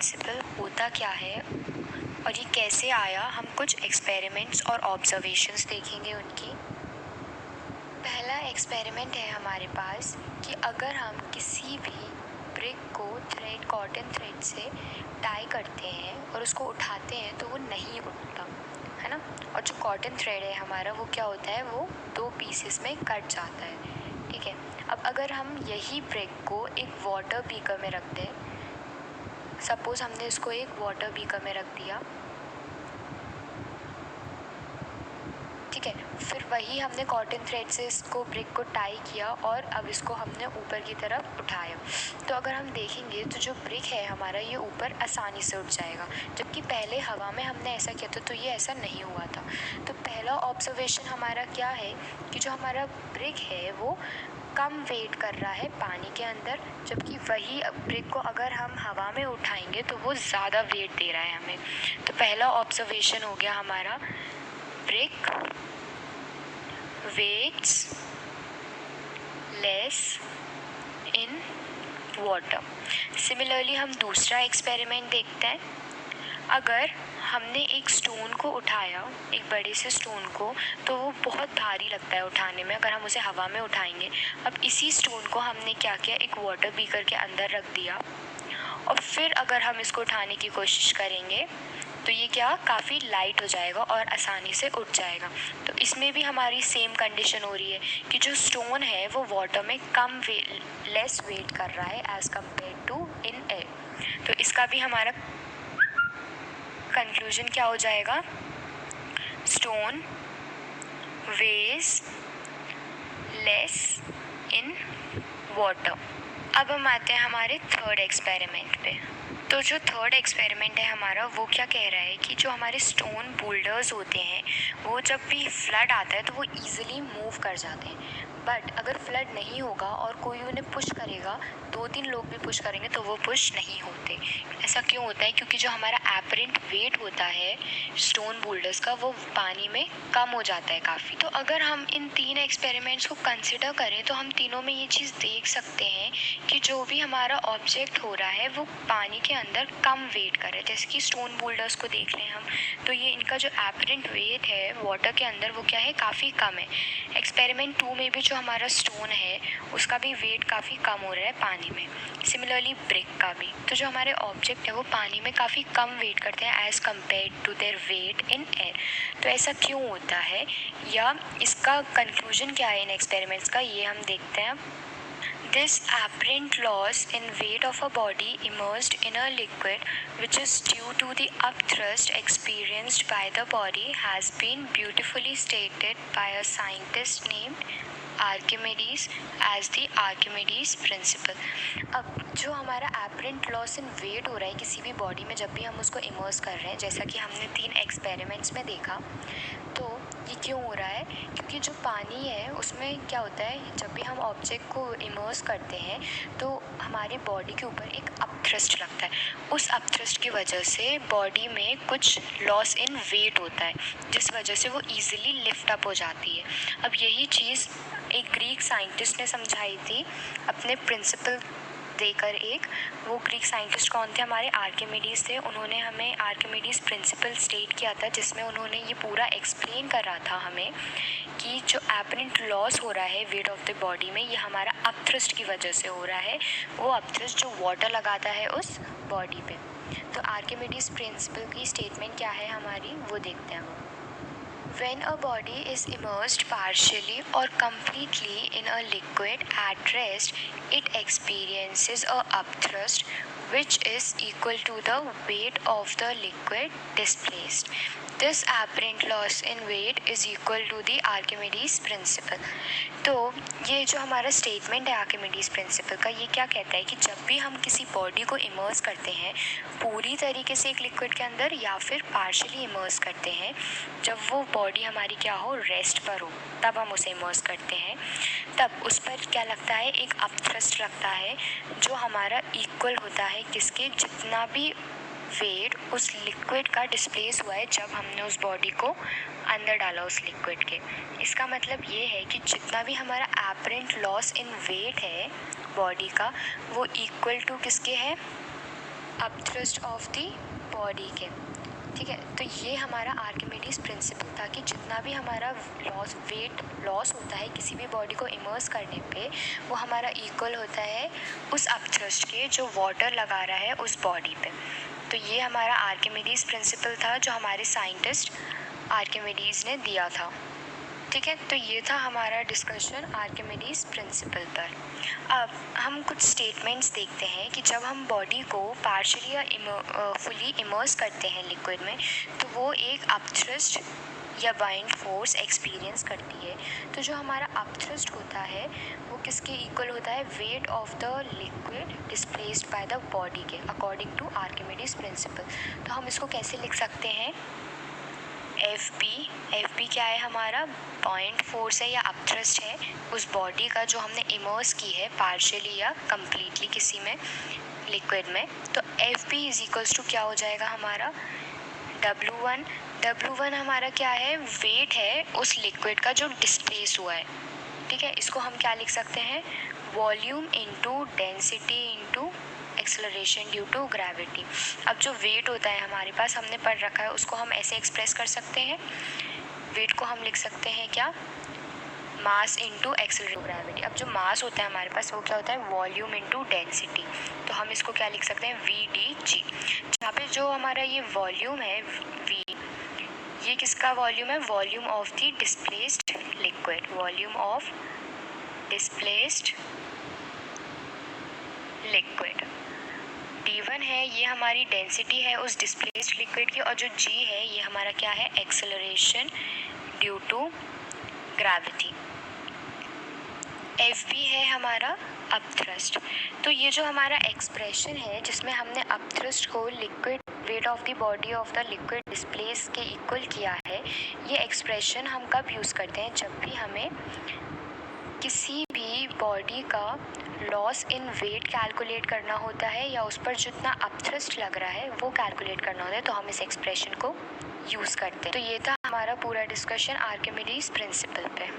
Principal होता क्या है और ये कैसे आया, हम कुछ एक्सपेरिमेंट्स और ऑब्जर्वेशंस देखेंगे उनकी। पहला एक्सपेरिमेंट है हमारे पास कि अगर हम किसी भी ब्रिक को कॉटन थ्रेड से टाई करते हैं और उसको उठाते हैं तो वो नहीं उठता, है ना। और जो कॉटन थ्रेड है हमारा वो क्या होता है, वो 2 पीसेस में कट जाता है, ठीक है। अब अगर हम यही ब्रिक को एक वाटर बीकर में रख दें, सपोज़ हमने इसको एक वाटर बीकर में रख दिया, ठीक है। फिर वही हमने कॉटन थ्रेड से इसको ब्रिक को टाई किया और अब इसको हमने ऊपर की तरफ उठाया। तो अगर हम देखेंगे तो जो ब्रिक है हमारा ये ऊपर आसानी से उठ जाएगा, जबकि पहले हवा में हमने ऐसा किया था तो ये ऐसा नहीं हुआ था। तो पहला ऑब्जर्वेशन हमारा क्या है कि जो हमारा ब्रिक है वो कम वेट कर रहा है पानी के अंदर, जबकि वही ब्रिक को अगर हम हवा में उठाएंगे तो वो ज़्यादा वेट दे रहा है हमें। तो पहला ऑब्जर्वेशन हो गया हमारा, brick weighs less in water। Similarly हम दूसरा एक्सपेरिमेंट देखते हैं। अगर हमने एक स्टोन को उठाया, एक बड़े से स्टोन को, तो वो बहुत भारी लगता है उठाने में अगर हम उसे हवा में उठाएंगे। अब इसी स्टोन को हमने क्या किया, एक वाटर बीकर के अंदर रख दिया और फिर अगर हम इसको उठाने की कोशिश करेंगे तो ये क्या, काफ़ी लाइट हो जाएगा और आसानी से उठ जाएगा। तो इसमें भी हमारी सेम कंडीशन हो रही है कि जो स्टोन है वो वाटर में लेस वेट कर रहा है as compare to in air. तो इसका भी हमारा कंक्लूजन क्या हो जाएगा, stone weighs less in water. अब हम आते हैं हमारे थर्ड एक्सपेरिमेंट पे। तो जो थर्ड एक्सपेरिमेंट है हमारा वो क्या कह रहा है कि जो हमारे स्टोन बोल्डर्स होते हैं वो जब भी फ्लड आता है तो वो ईजिली मूव कर जाते हैं। बट अगर फ्लड नहीं होगा और कोई उन्हें पुश करेगा, 2-3 लोग भी पुश करेंगे तो वो पुश नहीं होते। ऐसा क्यों होता है, क्योंकि जो हमारा एपरेंट वेट होता है स्टोन बोल्डर्स का वो पानी में कम हो जाता है काफ़ी। तो अगर हम इन 3 एक्सपेरिमेंट्स को कंसिडर करें तो हम तीनों में ये चीज़ देख सकते हैं कि जो भी हमारा ऑब्जेक्ट हो रहा है वो पानी के अंदर कम वेट कर रहा है। जैसे कि स्टोन बोल्डर्स को देख लें हम, तो ये इनका जो एपरेंट वेट है वाटर के अंदर वो क्या है, काफ़ी कम है। एक्सपेरिमेंट 2 में भी जो हमारा स्टोन है उसका भी वेट काफ़ी कम हो रहा है पानी में। सिमिलरली ब्रिक का भी। तो जो हमारे ऑब्जेक्ट है वो पानी में काफ़ी कम वेट करते हैं as compare to their weight in air. तो ऐसा क्यों होता है या इसका कंक्लूजन क्या है इन एक्सपेरिमेंट्स का, ये हम देखते हैं। This apparent loss in weight of a body immersed in a liquid, which is due to the upthrust experienced by the body, has been beautifully stated by a scientist named Archimedes as the Archimedes principle. अब जो हमारा apparent loss in wait हो रहा है किसी भी body में जब भी हम उसको इमर्स कर रहे हैं, जैसा कि हमने 3 एक्सपेरिमेंट्स में देखा, तो ये क्यों हो रहा है, क्योंकि जो पानी है उसमें क्या होता है, जब भी हम ऑब्जेक्ट को इमर्स करते हैं तो हमारी बॉडी के ऊपर एक अपथ्रस्ट लगता है। उस अपथ्रस्ट की वजह से बॉडी में कुछ लॉस इन वेट होता है जिस वजह से वो ईजिली लिफ्ट अप हो जाती है। अब यही चीज़ एक ग्रीक साइंटिस्ट ने समझाई थी अपने प्रिंसिपल देकर। वो ग्रीक साइंटिस्ट कौन थे, हमारे आर्किमिडीज थे। उन्होंने हमें आर्किमिडीज प्रिंसिपल स्टेट किया था जिसमें उन्होंने ये पूरा एक्सप्लेन कर रहा था हमें कि जो एपरेंट लॉस हो रहा है वेट ऑफ द बॉडी में ये हमारा अपथ्रस्ट की वजह से हो रहा है। वो अपथ्रस्ट जो वाटर लगाता है उस बॉडी पे। तो आर्किमिडीज प्रिंसिपल की स्टेटमेंट क्या है हमारी, वो देखते हैं। When a body is immersed partially or completely in a liquid at rest, it experiences a upthrust which is equal to the weight of the liquid displaced. This apparent loss in weight is equal to the Archimedes principle. तो ये जो हमारा statement है Archimedes principal का, ये क्या कहता है कि जब भी हम किसी बॉडी को इमर्स करते हैं पूरी तरीके से एक लिक्विड के अंदर या फिर पार्शियली इमर्स करते हैं, जब वो बॉडी हमारी क्या हो, रेस्ट पर हो, तब हम उसे इमर्स करते हैं, तब उस पर क्या लगता है, एक अपथ्रस्ट लगता है जो हमारा इक्वल होता है किसके, जितना भी वेट उस लिक्विड का डिस्प्लेस हुआ है जब हमने उस बॉडी को अंदर डाला उस लिक्विड के। इसका मतलब ये है कि जितना भी हमारा एपरेंट लॉस इन वेट है बॉडी का वो इक्वल टू किसके है, अपथ्रस्ट ऑफ द बॉडी के। ठीक है, तो ये हमारा आर्किमिडीज प्रिंसिपल था कि जितना भी हमारा वेट लॉस होता है किसी भी बॉडी को इमर्स करने पे, वो हमारा इक्वल होता है उस अपथ्रस्ट के जो वाटर लगा रहा है उस बॉडी पे। तो ये हमारा आर्किमिडीज प्रिंसिपल था जो हमारे साइंटिस्ट आर्किमिडीज ने दिया था। ठीक है, तो ये था हमारा डिस्कशन आर्किमिडीज प्रिंसिपल पर। अब हम कुछ स्टेटमेंट्स देखते हैं कि जब हम बॉडी को पार्शियली या फुली इमर्स करते हैं लिक्विड में, तो वो एक अपथ्रस्ट या बाइंड फोर्स एक्सपीरियंस करती है। तो जो हमारा अपथ्रस्ट होता है वो किसके इक्वल होता है? Weight of the liquid displaced by the body के, अकॉर्डिंग टू आर्किमिडीज प्रिंसिपल। तो हम इसको कैसे लिख सकते हैं? एफ बी क्या है? हमारा पॉइंट फोर्स है या अपथ्रस्ट है उस बॉडी का जो हमने इमर्स की है पार्शियली या कम्प्लीटली किसी में लिक्विड में। तो F B is equals to क्या हो जाएगा हमारा? W1 हमारा क्या है? वेट है उस लिक्विड का जो डिस्प्लेस हुआ है। ठीक है, इसको हम क्या लिख सकते हैं? Volume into density into acceleration due to gravity. अब जो वेट होता है हमारे पास, हमने पढ़ रखा है, उसको हम ऐसे एक्सप्रेस कर सकते हैं। वेट को हम लिख सकते हैं क्या? Mass into acceleration gravity. अब जो मास होता है हमारे पास वो क्या होता है? Volume into density. तो हम इसको क्या लिख सकते हैं? VdG। जहाँ पे जो हमारा ये वॉल्यूम है V, ये किसका वॉल्यूम है? Volume of the displaced liquid, volume of displaced liquid. D1 है, ये हमारी डेंसिटी है उस डिस्प्लेस्ड लिक्विड की, और जो G है ये हमारा क्या है? Acceleration due to gravity. FB है हमारा अपथ्रस्ट। तो ये जो हमारा एक्सप्रेशन है जिसमें हमने अपथ्रस्ट को liquid weight of the body of the liquid displace के इक्वल किया है, ये एक्सप्रेशन हम कब यूज़ करते हैं? जब भी हमें किसी भी बॉडी का लॉस इन वेट कैलकुलेट करना होता है या उस पर जितना अपथ्रस्ट लग रहा है वो कैलकुलेट करना होता है, तो हम इस एक्सप्रेशन को यूज़ करते हैं। तो ये था हमारा पूरा डिस्कशन आर्किमिडीज प्रिंसिपल पे।